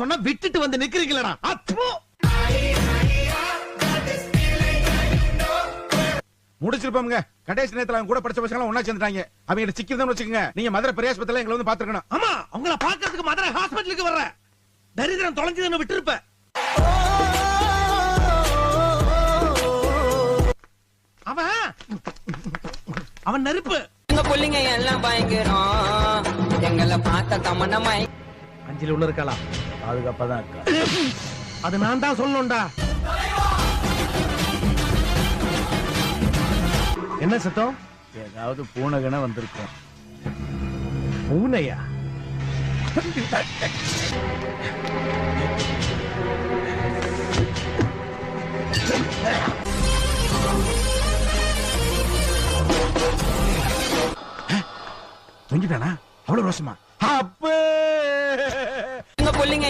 சொன்னா விட்டுட்டு வந்து நிக்கிறீங்களா? முடிச்சிருப்பாங்க. கடைசி நேரத்துல அவங்க கூட படிச்ச பசங்க ஒண்ணா சேர்ந்துட்டாங்க. அவங்க சிக்கிருந்தோம்னு வச்சுக்கோங்க, நீங்க மதுரை பெரிய ஆஸ்பத்திரியில எங்களை வந்து பாத்துருக்கணும். ஆமா, அவங்கள பாக்கிறதுக்கு மதுரை ஹாஸ்பிட்டலுக்கு வர்ற தரித்திரம் தொலைஞ்சதுன்னு விட்டுருப்ப. அவன் நெருப்பு. எங்க புள்ளிங்க எல்லாம் பயங்கரம், எங்களை பார்த்த தமன்னமாய். அஞ்சில உள்ள இருக்கலாம், பாதுகாப்பாதான் இருக்கா. அது நான் தான் சொல்லணும்டா. என்ன சத்தம்? ஏதாவது பூனைகன வந்திருக்கும். பூனையா? தொங்கிட்டானா? அவ்வளவு ரோசமா?